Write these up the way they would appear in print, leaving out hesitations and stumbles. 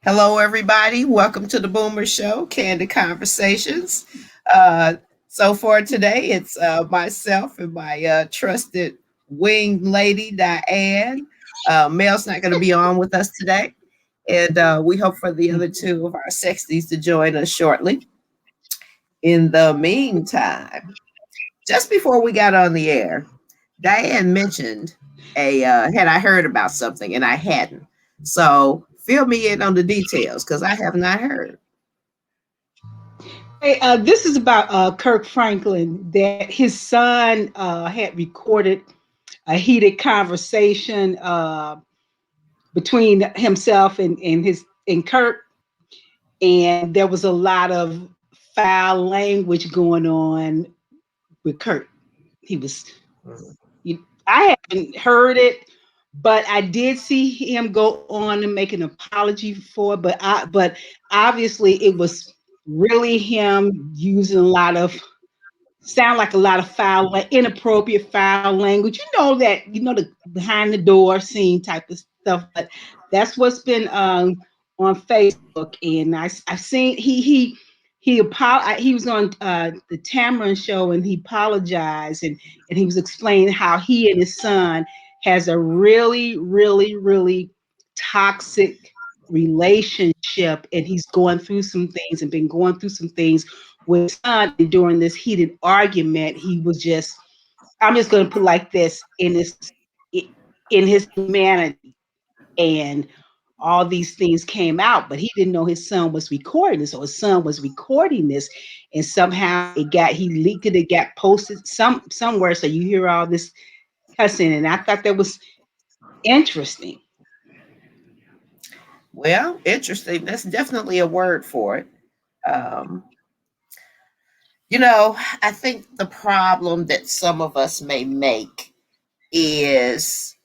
Hello, everybody. Welcome to the boomrz Show, Candid Conversations. Uh, so for today, it's myself and my trusted wing lady, Diane. Mel's not going to be on with us today, and we hope for the other two of our sexties to join us shortly. In the meantime, just before we got on the air, Diane mentioned had I heard about something, and I hadn't. So fill me in on the details because I have not heard. Hey, this is about Kirk Franklin that his son had recorded a heated conversation between himself and Kirk, and there was a lot of foul language going on with Kirk. He was, I haven't heard it, but I did see him go on and make an apology for it. But obviously it was really him using a lot of sound like a lot of foul, inappropriate foul language. The behind the door scene type of stuff. But that's what's been on Facebook, and I've seen he was on the Tamron show, and he apologized, and he was explaining how he and his son has a really, really, really toxic relationship, and he's going through some things and been going through some things with his son. And during this heated argument, he was just, I'm just going to put it like this, in his humanity, and all these things came out, but he didn't know his son was recording this. So his son was recording this, and somehow he leaked it, it got posted somewhere. So you hear all this cussing, and I thought that was interesting. Well, interesting. That's definitely a word for it. Um, I think the problem that some of us may make is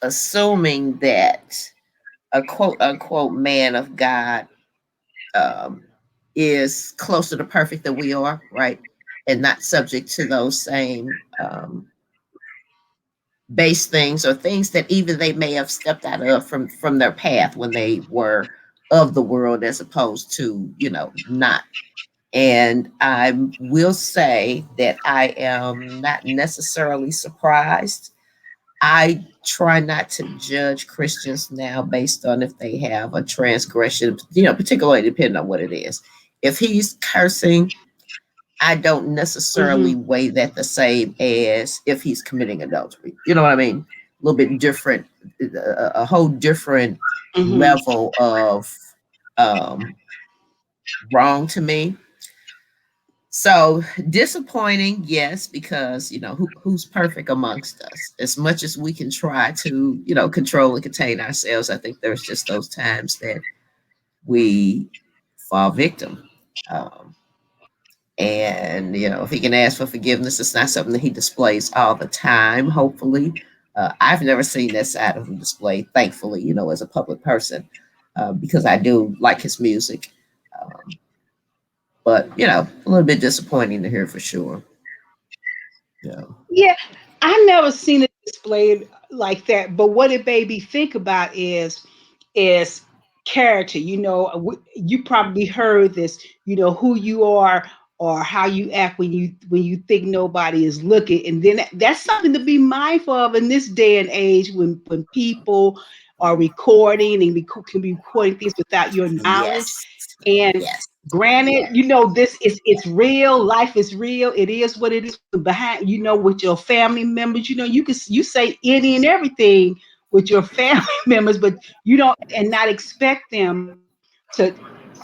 assuming that a quote unquote man of God um, is closer to perfect than we are, right? And not subject to those same base things or things that even they may have stepped out of from their path when they were of the world as opposed to not. And I will say that I am not necessarily surprised. I try not to judge Christians now based on if they have a transgression, particularly depending on what it is. If he's cursing, I don't necessarily Mm-hmm. weigh that the same as if he's committing adultery. You know what I mean? A little bit different, a whole different Mm-hmm. level of um, wrong to me. So disappointing, yes, because who's perfect amongst us. As much as we can try to control and contain ourselves, I think there's just those times that we fall victim. Um, and if he can ask for forgiveness, it's not something that he displays all the time. Hopefully, I've never seen that side of him displayed. Thankfully, as a public person, because I do like his music. Um, but a little bit disappointing to hear for sure. Yeah. Yeah, I never seen it displayed like that. But what it made me think about is character. You probably heard this. Who you are or how you act when you think nobody is looking, and then that's something to be mindful of in this day and age when people are recording and can be recording things without your knowledge. Yes. And Yes. granted, this is it's real. Life is real. It is what it is. Behind, with your family members, you say any and everything with your family members, but you don't and not expect them to, To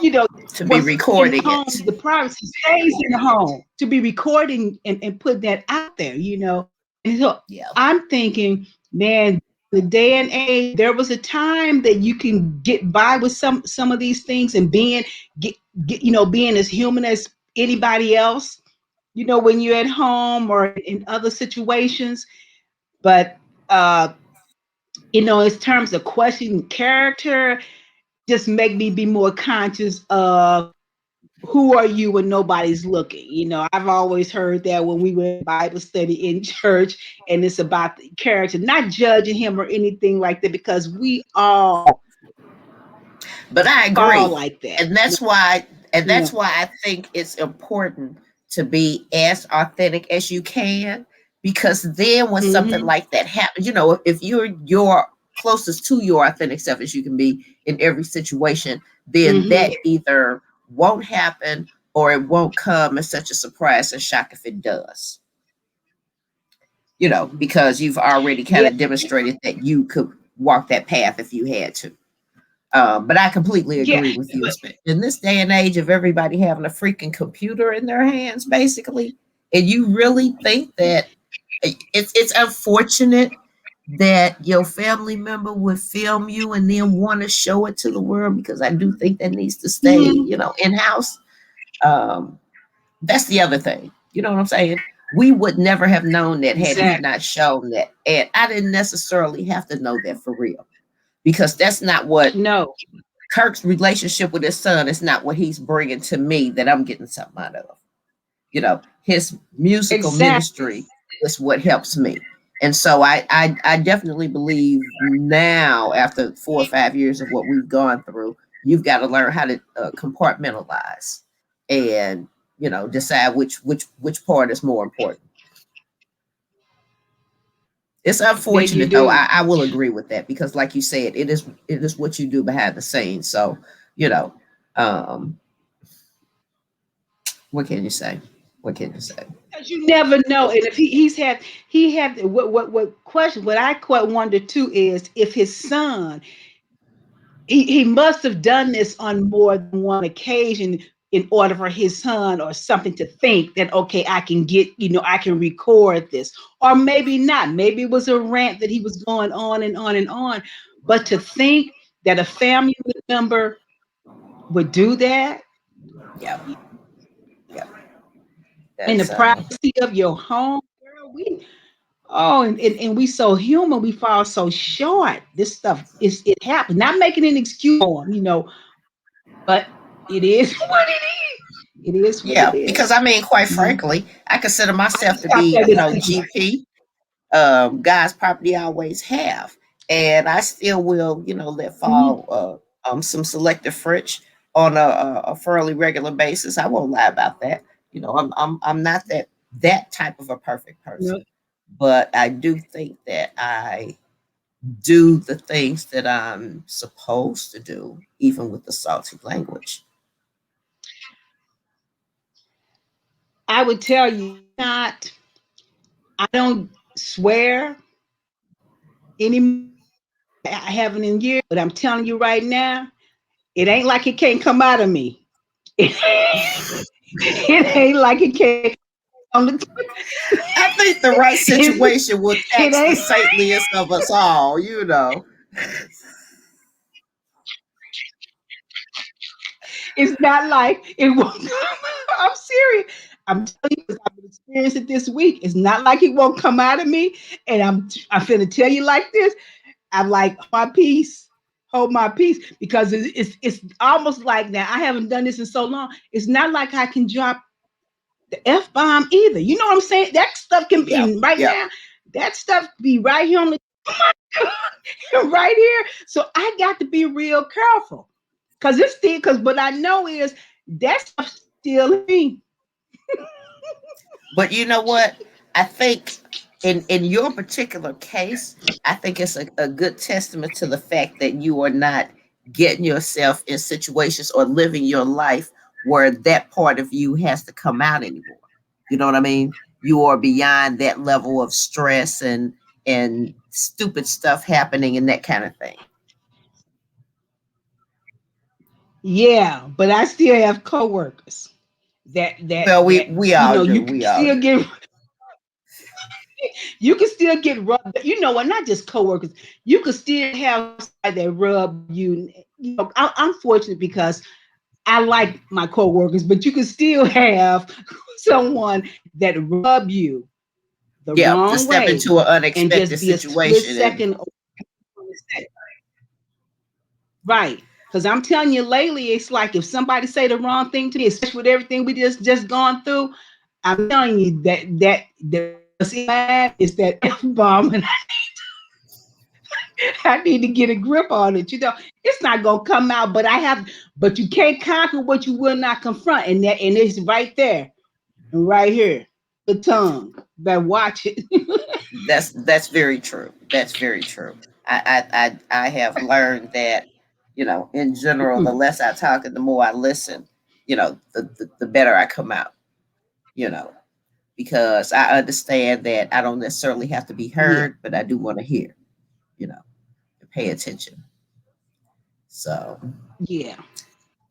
be what's in the recording home, it. the privacy stays in the home, to be recording and putting that out there. And so Yeah. I'm thinking, man, the day and age, there was a time that you can get by with some of these things and get, being as human as anybody else, when you're at home or in other situations. But in terms of questioning character, just make me be more conscious of who are you when nobody's looking. I've always heard that when we were in Bible study in church, and it's about the character, not judging him or anything like that, because we all But I fall agree. like that. And that's why and You that's know. why I think it's important to be as authentic as you can, because then when something Hmm. like that happens, if you're your closest to your authentic self as you can be in every situation, then Hmm. that either won't happen or it won't come as such a surprise and shock if it does. Because you've already kind Yeah. of demonstrated that you could walk that path if you had to. But I completely Yeah. agree with you. In this day and age of everybody having a freaking computer in their hands, basically, and you really think that it's unfortunate that your family member would film you and then want to show it to the world, because I do think that needs to stay, Mhm. in house. Um, that's the other thing. You know what I'm saying? We would never have known that had he Exactly. not shown that, and I didn't necessarily have to know that for real, because that's not what No. Kirk's relationship with his son is not what he's bringing to me that I'm getting something out of. His musical Exactly. ministry is what helps me. And so I definitely believe now, after 4 or 5 years of what we've gone through, you've got to learn how to compartmentalize and decide which part is more important. It's There you unfortunate though. do. I will agree with that, because like you said, it is what you do behind the scenes. So, you know, um, what can you say? What can you say? Because you never know. And if he had what question what I quite wonder too is if his son he must have done this on more than one occasion in order for his son or something to think that okay I can get I can record this, or maybe not, maybe it was a rant that he was going on and on and on, but to think that a family member would do that Yeah, yeah. in the That's privacy of your home, girl. And we so human, we fall so short. This stuff is it happens. Not making an excuse for 'em, but it is what it is. It is what it yeah. Because is. I mean, quite You know, frankly, I consider I myself just to got be, that to think about. GP. God's property I always have, and I still will, let Mhm. fall some selective French on a fairly regular basis. I won't lie about that. I'm not that type of a perfect You person, know, but I do think that I do the things that I'm supposed to do, even with the salty language. I would tell you not. I don't swear anymore. I haven't in years, but I'm telling you right now, it ain't like it can't come out of me. It ain't like it can't on the I think the right it, situation will it tax the ain't saintliest of us all. it's not like it won't come. I'm serious. I'm telling you because I've been experiencing it this week. It's not like it won't come out of me. And I'm finna tell you like this. I'm like hold my peace, because it's almost like now I haven't done this in so long. It's not like I can drop the F bomb either. You know what I'm saying? That stuff can Yeah, be right yeah. now. That stuff be right here on the right here. So I got to be real careful. Cause it's still because what I know is that stuff still in me. But you know what? I think in your particular case, I think it's a good testament to the fact that you are not getting yourself in situations or living your life where that part of you has to come out anymore. You know what I mean? You are beyond that level of stress and stupid stuff happening and that kind of thing. Yeah, but I still have coworkers that that Well, we that we all do. you can We all still do. get rubbed. What? Not just coworkers. You could still have somebody that rub you. I'm fortunate because I like my coworkers, but you can still have someone that rub you the Yeah, to wrong step way into an and unexpected just be a split situation and second right. Because I'm telling you, lately, it's like if somebody say the wrong thing to me, especially with everything we just gone through, I'm telling you that what's in my ass is that F bomb, and I need to get a grip on it. It's not gonna come out, but I have. But you can't conquer what you will not confront, and it's right there and right here. The tongue. Better watch it. That's very true. That's very true. I have learned that, in general, the less I talk and the more I listen, the better I come out, you know, because I understand that I don't necessarily have to be Yeah, heard, but I do want to hear, and pay attention. So, yeah,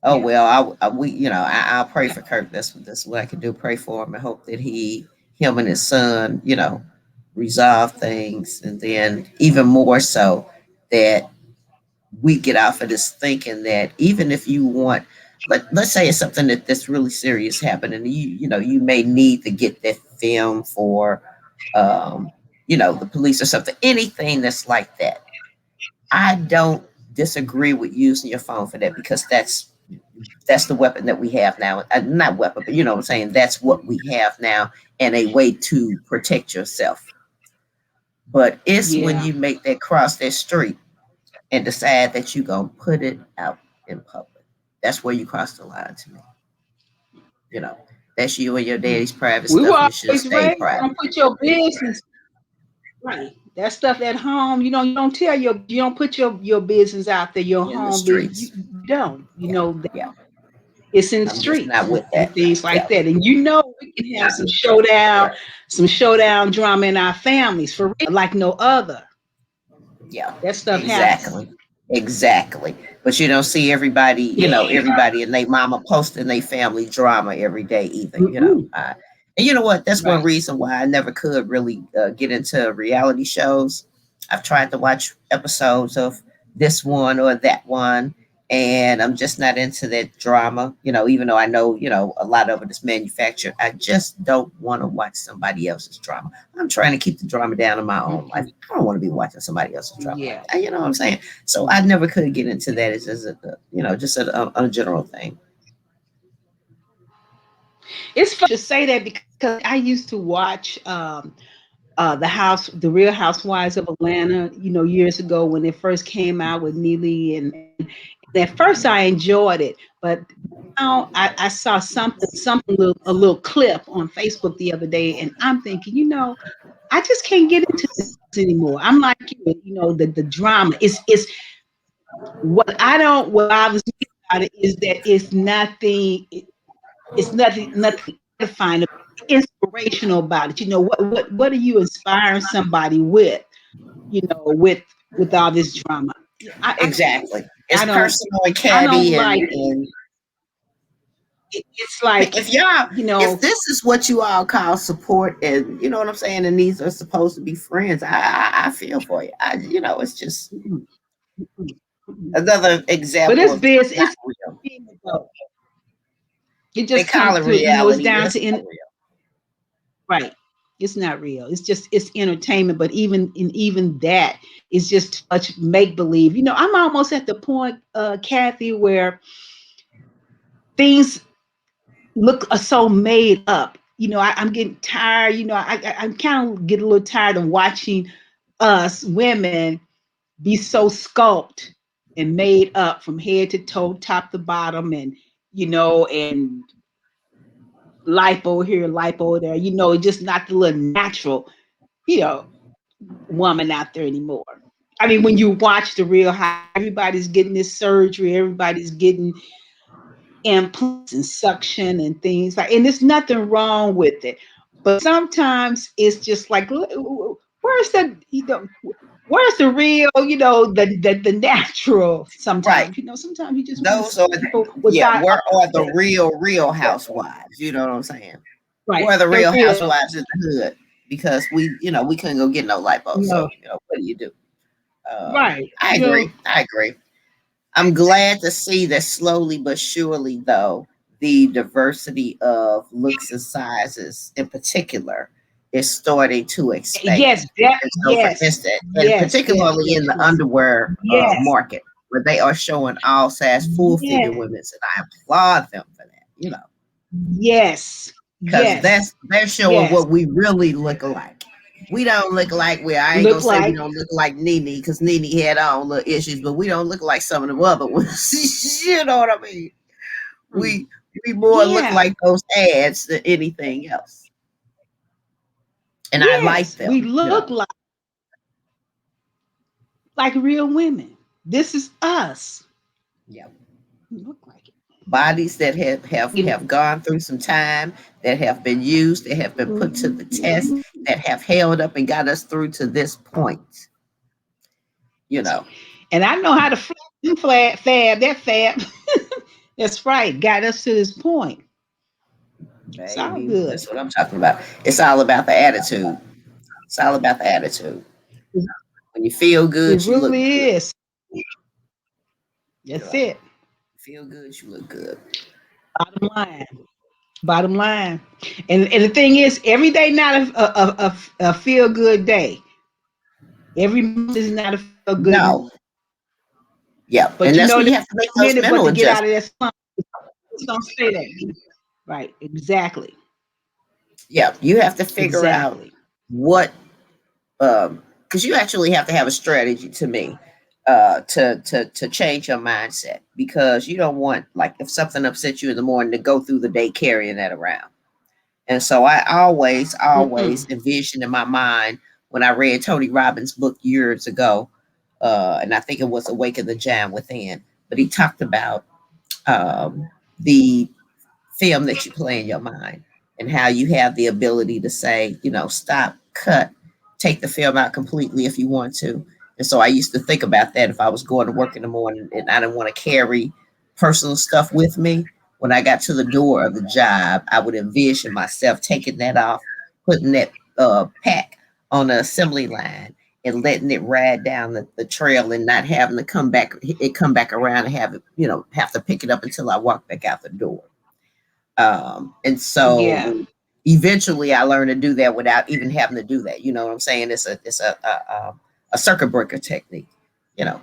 oh yeah, well, I'll pray for Kirk. That's what I can do. Pray for him and hope that him and his son, resolve things, and then even more so that we get off of this thinking that even if you want, let's say it's something that's really serious happening, you may need to get that film for, um, the police or something, anything that's like that. I don't disagree with using your phone for that because that's the weapon that we have now. Not weapon, but you know what I'm saying. That's what we have now, and a way to protect yourself. But it's when yeah. you make that cross that street and decide that you're gonna put it out in public. That's where you cross the line to me. You know, that's you and your daddy's private We were stuff. You should always stay raised, private don't put your business right. That stuff at home, you don't tell you don't put your business out there, your in the home business. You, streets. you don't. Yeah, yeah. It's in the I'm just streets not with and that. things like Yeah, that. And we can have not with that. some showdown drama in our families for real, like no other. Yeah, That stuff happens. exactly. Exactly. But you don't see everybody, everybody and they mama posting their family drama every day either, Mm-mm. and you know what? That's one Right. reason why I never could really get into reality shows. I've tried to watch episodes of this one or that one, and I'm just not into that drama, even though I know, a lot of it is manufactured. I just don't want to watch somebody else's drama. I'm trying to keep the drama down in my own life. Mhm. I don't want to be watching somebody else's drama like Yeah. that. You know what I'm saying? So I never could get into that. It's just just a general thing. It's funny you should say that because I used to watch the Real Housewives of Atlanta, years ago when it first came out with Neely, and at first I enjoyed it, but now I saw something a little clip on Facebook the other day, and I'm thinking, I just can't get into this anymore. I'm like the drama is what bothers me about it is that it's nothing edifying, inspirational about it. What are you inspiring somebody with? With all this drama. Exactly. It's I don't personal and I don't catty, like and it's like if y'all, you if know this is what you all call support, and you know what I'm saying, and these are supposed to be friends, I feel for you. It's just mm-mm, mm-mm, mm-mm. another But example of just not it's real. it They just call comes it to it's reality, but down it's to not real. right. It's not real. It's entertainment, but even that is just too much make believe. I'm almost at the point, Kathy, where things look are so made up. I'm getting tired. I'm kind of getting a little tired of watching us women be so sculpted and made up from head to toe, top to bottom, and lipo here, lipo there. It's just not the little natural, you know, woman out there anymore. I mean, when you watch the Real High, everybody's getting this surgery, everybody's getting implants and suction and things like, and there's nothing wrong with it. But sometimes it's just like, where's where's the real, the natural? Right. Sometimes you just want to Those see are, people yeah. without Where all are the that. real Yeah, housewives? You know what I'm saying? right. Where are the The real real, housewives in the hood? Because we couldn't go get no lipo. no, So what do you do? right. I agree. I agree. I'm glad to see that slowly but surely, though, the diversity of looks and sizes in particular is starting to Yes, expand. that, And so, for yes, instance, and yes, yes, particularly yes, in the yes, underwear yes, market, where they are showing all size full figure yes, women, and I applaud them for that, yes, because yes, they're showing yes. what we really look like. We don't look like I ain't gonna Look say we like. don't look like Nene because Nene had our own little issues, but we don't look like some of the other ones. You know what I mean? Mm. We we more look Yeah. like those ads than anything else, and I like Yes. them. We You look know, like real women. This is us. yeah. We look like it. Bodies that You have gone through some time, that have been used, that have been put to the test, know. that have held up and got us through to this point. You know, And I know how to fab that fab. That's right. Got us to this point. It's all baby, good. that's what I'm talking about. It's all about the attitude. It's all about the attitude. When you feel It good, you look really good. is. You That's know, it. feel good, you look good. Bottom line. Bottom line. And the thing is, every day not a feel good day. Every month is not a feel good month. No, yeah, But and you that's know, where you there's have to make a those minute but mental to get out of adjustments. that slump. It's gonna stay there. Right. Exactly. Yeah, you have to figure out Exactly. what because you actually have to have a strategy to me to change your mindset because you don't want like if something upsets you in the morning to go through the day carrying that around. And so I always Mm-mm. envisioned in my mind when I read Tony Robbins' book years ago, and I think it was Awaken the Giant Within, but he talked about the film that you play in your mind and how you have the ability to say, stop, cut, take the film out completely if you want to. And so I used to think about that if I was going to work in the morning and I didn't want to carry personal stuff with me. When I got to the door of the job, I would envision myself taking that off, putting that pack on the assembly line and letting it ride down the trail and not having to come back around and have to pick it up until I walk back out the door. And so Yeah. eventually I learned to do that without even having to do that. You know what I'm saying? It's a circuit breaker technique,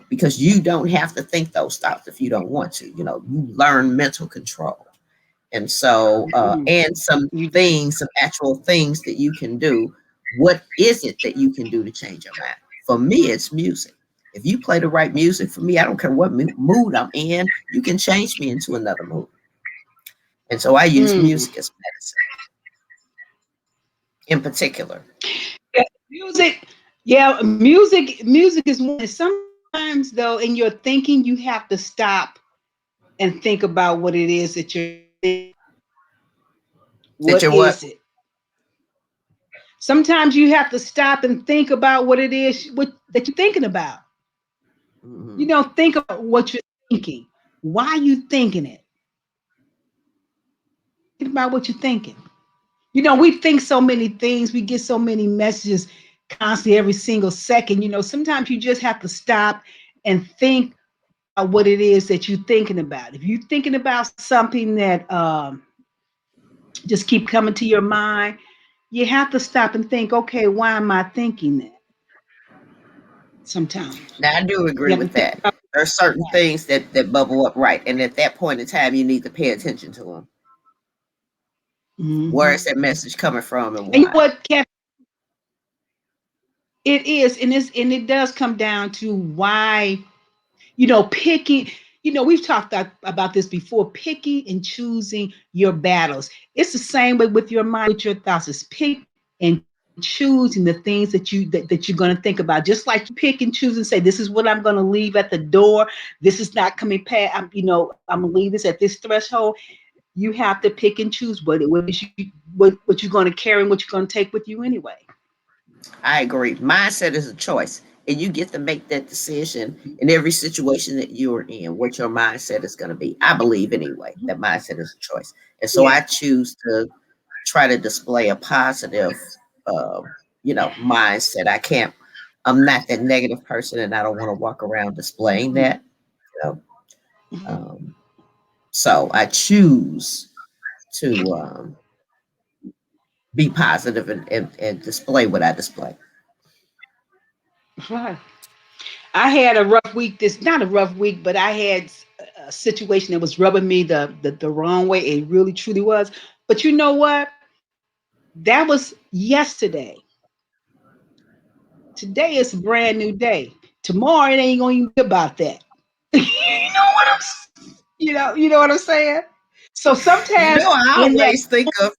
because you don't have to think those thoughts if you don't want to. You learn mental control. And so, Mm. and You some actual things that you can do. What is it that you can do to change your mind? For me, it's music. If you play the right music for me, I don't care what mood I'm in, you can change me into another mood. And so I use mm. music as medicine in particular. Yeah, music, yeah, music is one. Sometimes though, in your thinking, you have to stop and think about what it is that you're thinking. That What you're what? is it? Sometimes you have to stop and think about what it is that you're thinking about. Hmm. Think about what you're thinking. Why are you thinking it? Think about what you're thinking. We think so many things. We get so many messages constantly every single second. Sometimes you just have to stop and think about what it is that you're thinking about. If you're thinking about something that just keep coming to your mind, you have to stop and think, okay, why am I thinking that? Sometimes Now I do you agree have to with think that. about There are certain that. things that bubble up right, and at that point in time, you need to pay attention to them. Where is Hmm. that message coming from, and And you know why? what, Kathy? It is, and it does come down to why picking. We've talked about this before. Picking and choosing your battles. It's the same way with your mind, with your thoughts. It's pick and choosing the things that you're going to think about. Just like you pick and choose and say, "This is what I'm going to leave at the door. This is not coming past. I'm going to leave this at this threshold." You have to pick and choose what you're going to carry and what you're going to take with you anyway. I agree. Mindset is a choice, and you get to make that decision in every situation that you're in. What your mindset is going to be. I believe anyway that mindset is a choice, and so Yeah. I choose to try to display a positive, uh, mindset. I can't. I'm not that negative person, and I don't want to walk around displaying that. You know, um, so I choose to be positive and display what I display. Right. I had a rough week. This not a rough week, but I had a situation that was rubbing me the wrong way. It really truly was. But you know what? That was yesterday. Today is a brand new day. Tomorrow it ain't gonna even be about that. you know what you know what I'm saying? So You sometimes know, I in that always think of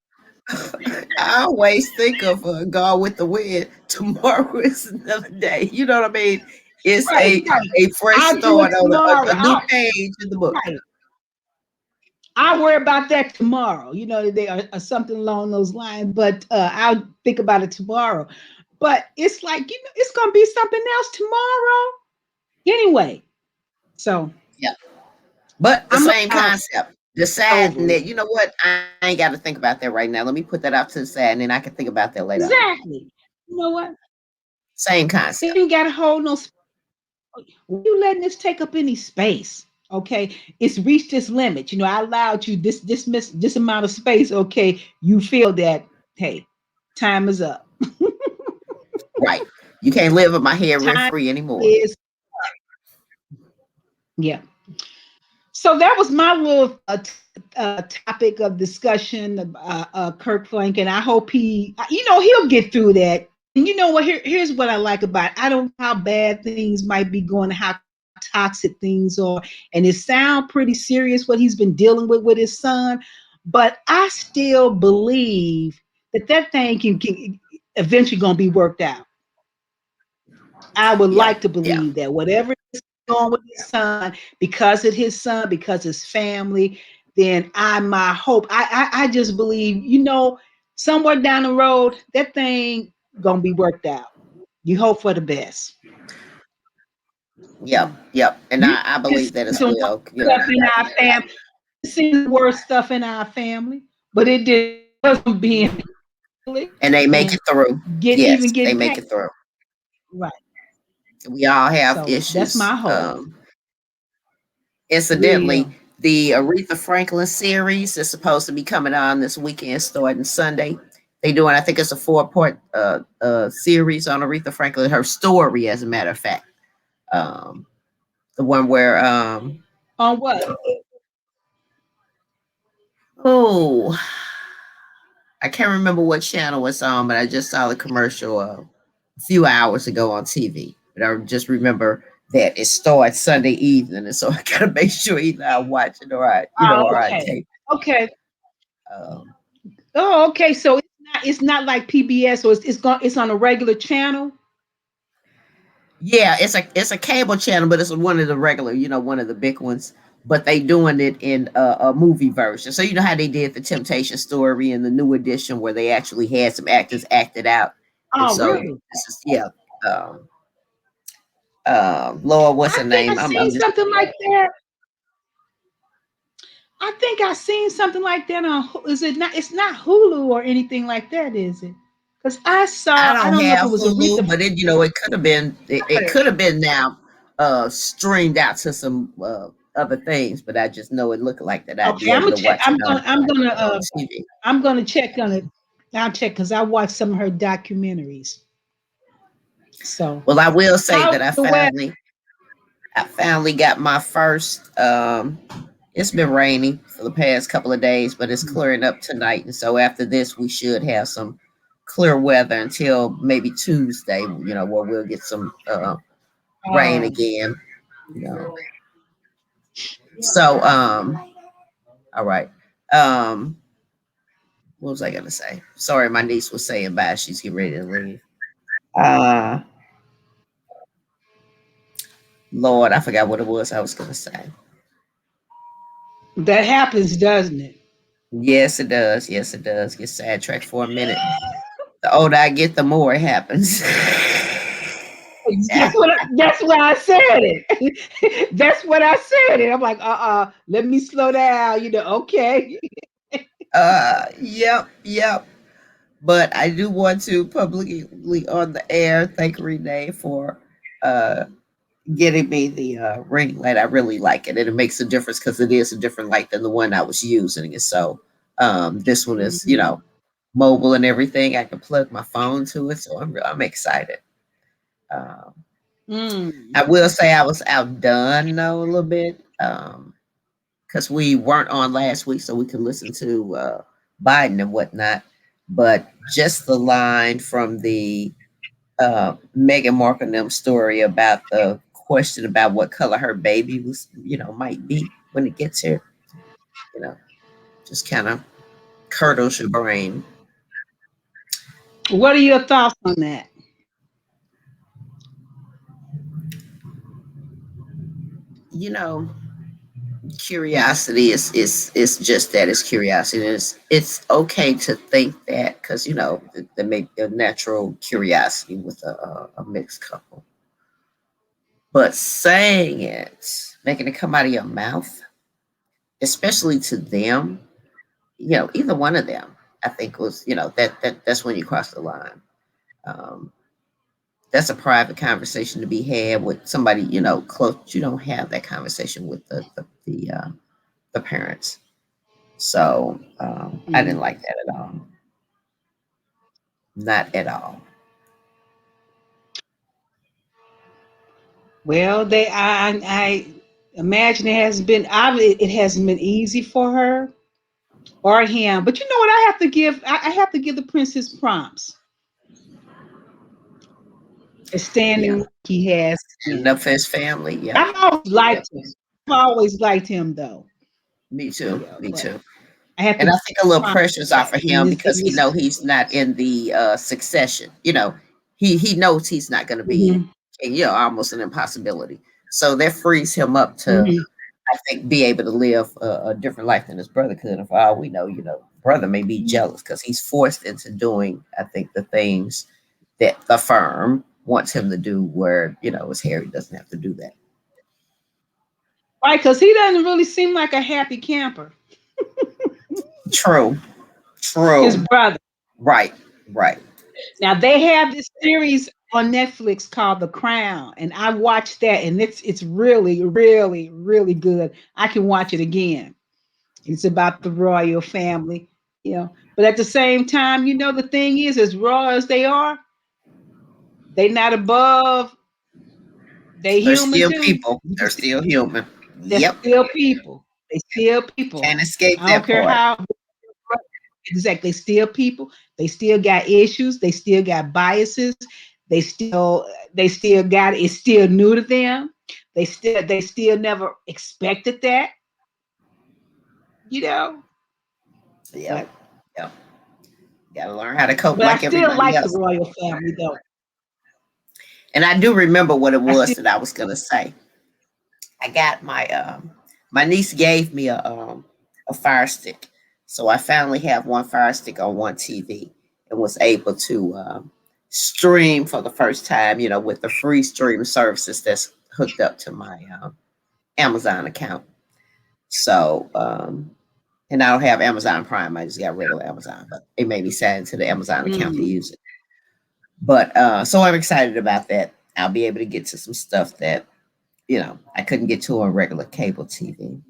I always think of Gone with the Wind. Tomorrow is another day. You know what I mean? It's right, right. a fresh I'll do it start on tomorrow. a new page in the book. Right. I'll worry about that tomorrow. You know, they are something along those lines, but I'll think about it tomorrow. But it's like, it's gonna be something else tomorrow. Anyway, so Yeah, but the I'm same about concept. Deciding over it. that, you know what, I ain't got to think about that right now. Let me put that out to the side, and then I can think about that later on. Exactly. You know what? Same It concept. ain't gotta hold no you letting this take up any space. Okay, it's reached its limit. You know, I allowed you this amount of space. Okay, you feel that, hey, time is up. Right. You can't live with my head rent Time free anymore. is, yeah. So that was my little topic of discussion. Kirk Frank, and I hope he'll get through that. And you know what? Here's what I like about it. I don't know how bad things might be going, how toxic things are, and it sounds pretty serious what he's been dealing with his son. But I still believe that thing can eventually gonna be worked out. I would Yeah. like to Yeah. believe that whatever is going with his son, because of his son, because his family, then my hope. I just believe, somewhere down the road, that thing gonna be worked out. You hope for the best. Yep. Yep. And You I can believe that see as some worse well. You know, stuff in our family. See the worst stuff in our family, but it doesn't being and they make it and through. Yes, they getting make paid. it through. Right. We all have So that's issues. my hope. Incidentally, Yeah. the Aretha Franklin series is supposed to be coming on this weekend, starting Sunday. They doing, I think it's a four-part series on Aretha Franklin, her story, as a matter of fact. Um, the one where On what? oh, I can't remember what channel it's on, but I just saw the commercial a few hours ago on TV. But I just remember that it starts Sunday evening, and so I gotta make sure either I watch it or Oh, or I okay. tape. Okay. Um, Oh, okay. So it's not like PBS, or it's on a regular channel. yeah, it's a cable channel, but it's one of the regular, one of the big ones. But they doing it in a movie version. So you know how they did the Temptation Story in the new edition, where they actually had some actors acted out, and Oh, so really? this is Um, Lord, what's I her think I name? seen I'm just something like that. I think I seen something like that on. Is it not? It's not Hulu or anything like that, is it? Because I I saw. I don't don't know if it have was Hulu, Aretha. but it could have been it could have been now streamed out to some other things, but I just know it looked like that I'd Okay, be I'm able gonna to check. watch it on TV. I'm gonna check on it. I'll check because I watched some of her documentaries. So Well, I will say how that the weather? I finally got my first it's been raining for the past couple of days, but it's clearing up tonight. And so after this we should have some clear weather until maybe Tuesday, where we'll get some rain Oh, again. You know. So all right. Um what was I gonna say? Sorry, my niece was saying bye. She's getting ready to leave. Uh Lord, I forgot what it was I was gonna say. that happens, doesn't it? Yes, it does. Yes, it does. Get sidetracked for a minute. The older I get, the more it happens. That's that's why I said it. That's what I said it. I'm like, let me slow down. Okay. Yep, yep. But I do want to publicly on the air thank Renee for uh getting me the ring light. I really like it, and it makes a difference because it is a different light than the one I was using. And so this one is, Mhm. mobile and everything. I can plug my phone to it, so I'm excited. Um, Mm. I will say I was outdone though a little bit. Because we weren't on last week, so we could listen to Biden and whatnot. But just the line from the Meghan Markle and them story about the question about what color her baby was, might be when it gets here. You know, just kind of curdles your brain. What are your thoughts on that? You know, curiosity is just that. It's curiosity. It's okay to think that because the make the natural curiosity with a mixed couple, but saying it, making it come out of your mouth, especially to them, either one of them, I think was, that's when you cross the line. Um, that's a private conversation to be had with somebody, close. You don't have that conversation with the parents. So I didn't Mm. like that at all. Not at all. Well, I imagine it hasn't been easy for her or him. But you know what? I have to give the princess prompts for Yeah. standing like he has And been. up for his family. Yep. I've always Yep. liked him. I've always liked him though. Me too. Yeah, Me but too. I have to And I give think a little prompts pressure's for off that. of him because he know he's not in the succession. He knows he's not going to be, Mhm, almost an impossibility. So that frees him up to, mhm, I think, be able to live a different life than his brother could. And for all we know, brother may be jealous because he's forced into doing, I think, the things that the firm wants him to do, where as Harry doesn't have to do that. right, because he doesn't really seem like a happy camper. True, His true, brother. right, right. Now they have this series on Netflix called The Crown, and I watched that, and it's really, really, really good. I can watch it again. It's about the royal family, But at the same time, the thing is, as royal as they are, they not above. They They're human still too. people. They're still human. They're Yep, still people. They still people. can't escape I don't that care part. how exactly. They still people. They still got issues. They still got biases. They still got it's still new to them. They still never expected that, you know. Yep, But yep. Got to learn how to cope but I like still everybody like the else. royal family though. And I do remember what it I was still that I was gonna say. I got my niece gave me a fire stick, so I finally have one fire stick on one TV and was able to stream for the first time. With the free stream services that's hooked up to my Amazon account. So and I don't have Amazon Prime. I just got regular Amazon, but it made me sign into the Amazon account to mm. use it. But so I'm excited about that. I'll be able to get to some stuff that I couldn't get to on regular cable TV.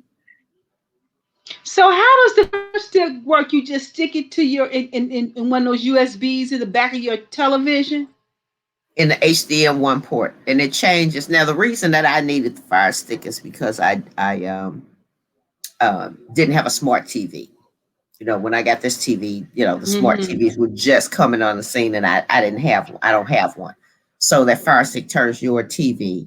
So how does the fire stick work? You just stick it to your in one of those USBs in the back of your television? In the HDM1 port, and it changes. Now, the reason that I needed the Fire Stick is because I didn't have a smart TV. When I got this TV, the smart Hmm. TVs were just coming on the scene, and I didn't have one. I don't have one. So that Fire Stick turns your TV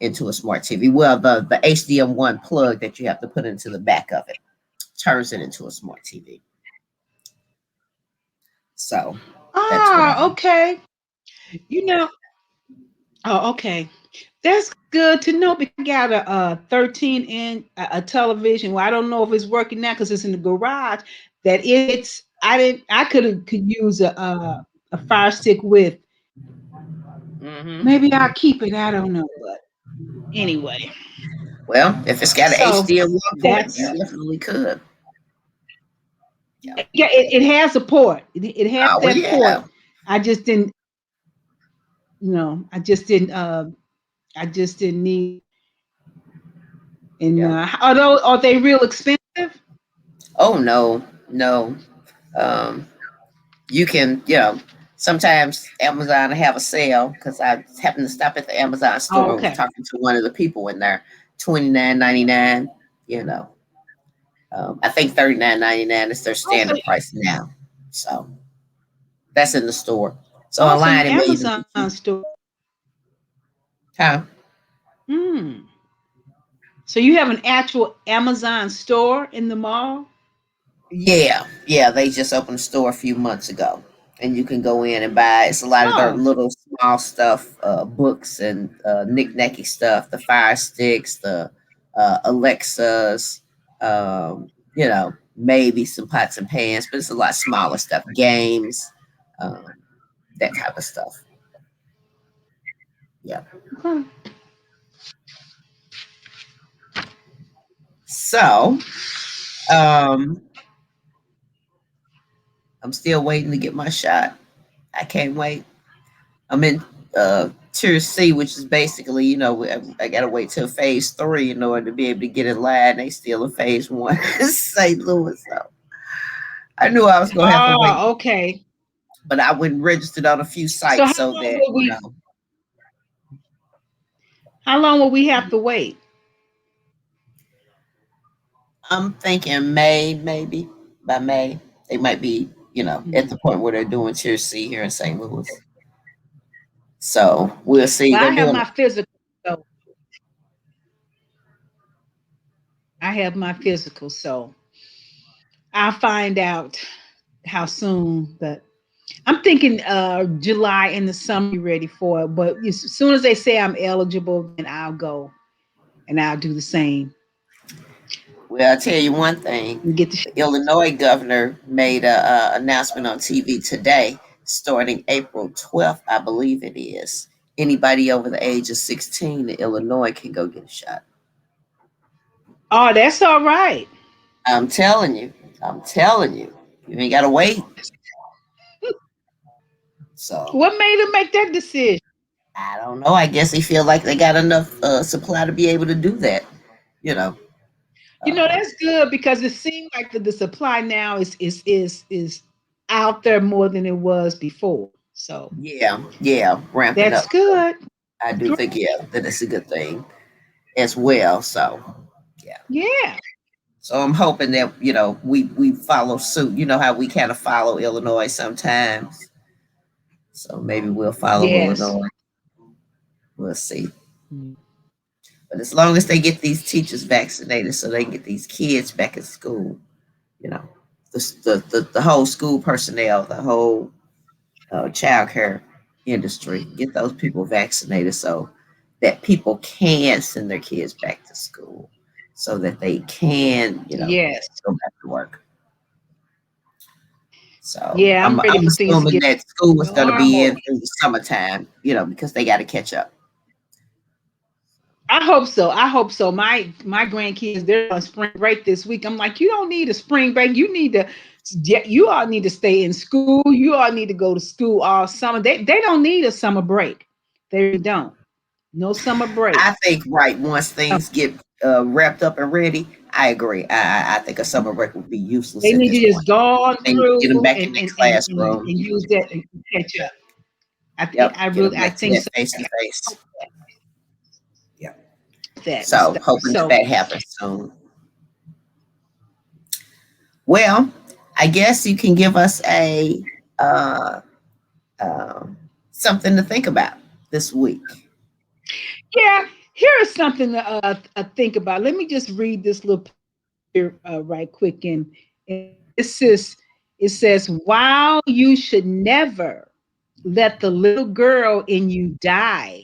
into a smart TV. Well, the HDM1 plug that you have to put into the back of it turns it into a smart TV. So that's what Ah, I. okay. You know, oh, okay. That's good to know because I got a 13 inch a television. Well, I don't know if it's working now because it's in the garage. That it's I didn't I could use a fire stick with. Hmm. Maybe I'll keep it. I don't know, but anyway. Well, if it's got an So HDMI port, you that's definitely could. Yeah. yeah. It has a port. It has Oh well, that port. yeah, I just didn't. I just didn't. I just didn't need. And yeah. although are they real expensive? Oh no, no. Um, you can, sometimes Amazon will have a sale because I happened to stop at the Amazon store and was Okay. talking to one of the people in there. 29.99. You know, I think 39.99 is their Also, standard price now. So that's in the store. So Oh, so online, you it may even be Amazon cheaper. store. Huh? Hmm. So you have an actual Amazon store in the mall? Yeah, yeah. They just opened a store a few months ago, and you can go in and buy. It's a lot of their Oh, little small stuff, books and knick-knacky stuff. The Fire Sticks, the Alexas. Maybe some pots and pans, but it's a lot smaller stuff. Games, um, that type of stuff. Yeah. okay. So, um, I'm still waiting to get my shot. I can't wait. I'm in Tier C, which is basically, I gotta wait till phase 3 in order to be able to get in line. They still in phase 1, St. Louis. So I knew I was gonna have to wait, Oh, okay. but I went and registered on a few So sites so that how long will we have to wait? I'm thinking May, maybe by May they might be, at Hmm. the point where they're doing Tier C here in St. Louis. So we'll see. Well, They're I have doing my physical, so I have my physical, so I'll find out how soon. But I'm thinking July in the summer, be ready for it. But as soon as they say I'm eligible, then I'll go and I'll do the same Well, I'll tell you one thing. and get the. The Illinois governor made a announcement on TV today, starting April 12th, I believe it is. Anybody over the age of 16 in Illinois can go get a shot. Oh, that's all right. I'm telling you. I'm telling you. You ain't got to wait. So, What made them make that decision? I don't know. I guess they feel like they got enough supply to be able to do that. You know. Um, That's good because it seemed like the supply now is out there more than it was before. So yeah, yeah, ramping that's up. So good. I do Great. think, yeah, that it's a good thing as well. So, yeah. Yeah. So I'm hoping that we follow suit. You know how we kind of follow Illinois sometimes. So maybe we'll follow Yes. Illinois. We'll see. Mm. But as long as they get these teachers vaccinated, so they can get these kids back in school, you know, the whole school personnel, the whole child care industry, get those people vaccinated so that people can send their kids back to school, so that they can, Yes. go back to work. So Yeah, I'm ready I'm for things to assuming get that school is going to be normal. in through the summertime, because they got to catch up. I hope so. I hope so. My grandkids, they're on spring break this week. I'm like, you don't need a spring break. You all need to stay in school. You all need to go to school all summer. They don't need a summer break. They really don't. No summer break. I think right once things get wrapped up and ready, I agree. I think a summer break would be useless They at need this to point. just go on They need to get them through back in and the and and, and, classroom. and use that and catch up. Yep, I get them really I back to think that so. face to face. Yep. That and So stuff. hoping that So that happens soon. Well, I guess you can give us a uh, um, something to think about this week. yeah, here is something to think about. Let me just read this little here right quick, and this is it says, "While you should never let the little girl in you die,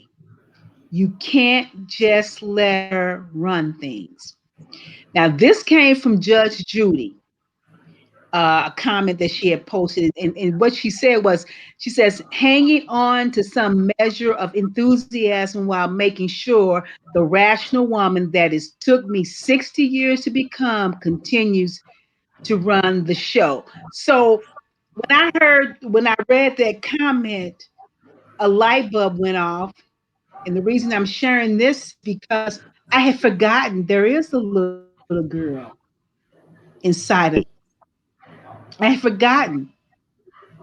you can't just let her run things." Now, this came from Judge Judy, a comment that she had posted. And what she said was, she says, hanging on to some measure of enthusiasm while making sure the rational woman that it took me 60 years to become continues to run the show. So when I read that comment, a light bulb went off. And the reason I'm sharing this because I had forgotten there is a little girl inside of me. I had forgotten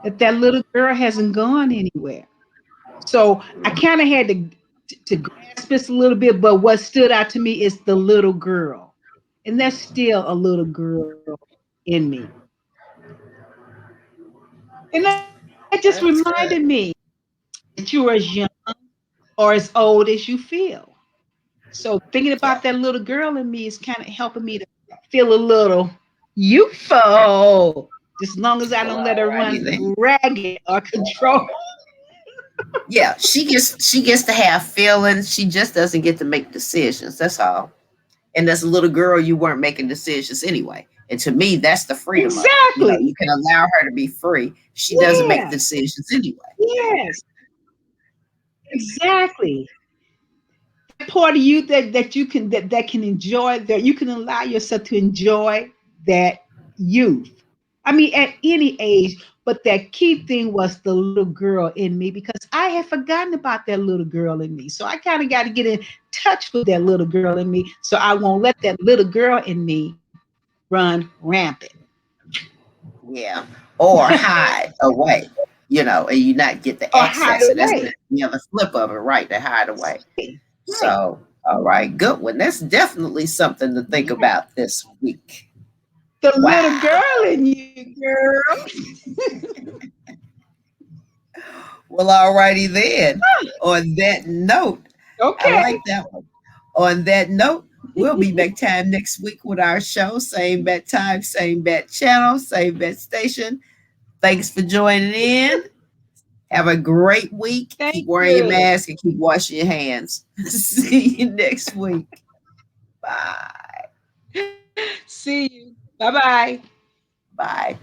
that little girl hasn't gone anywhere. So I kind of had to grasp this a little bit, but what stood out to me is the little girl, and that's still a little girl in me, and that just That's reminded good. me. that you're as young or as old as you feel. So thinking Yeah. about that little girl in me is kind of helping me to feel a little youthful. Just as long as I Well, don't let her all righty run then. ragged or control. Yeah, she gets to have feelings. She just doesn't get to make decisions. That's all. And as a little girl, you weren't making decisions anyway. And to me, that's the freedom of it. You know, Exactly. you can allow her to be free. She doesn't make Yeah. decisions anyway. Yes. Exactly. That part of you that you can that can enjoy that you can allow yourself to enjoy that youth. I mean, at any age, but that key thing was the little girl in me because I had forgotten about that little girl in me. So I kind of got to get in touch with that little girl in me so I won't let that little girl in me run rampant. Yeah. Or hide away, and you not get to Or hide access it. That's away. the other flip of it, right? To hide away. Right. So, all right, good one. That's definitely something to think Right. about this week. The little Wow. girl in you, girl. Well, all righty then. On that note, I Okay. like that one. On that note, we'll be back time next week with our show. Same bat time, same bat channel, same bat station. Thanks for joining in. Have a great week. Keep Thank wearing your you. mask and keep washing your hands. See you next week. Bye. See you. Bye bye. Bye.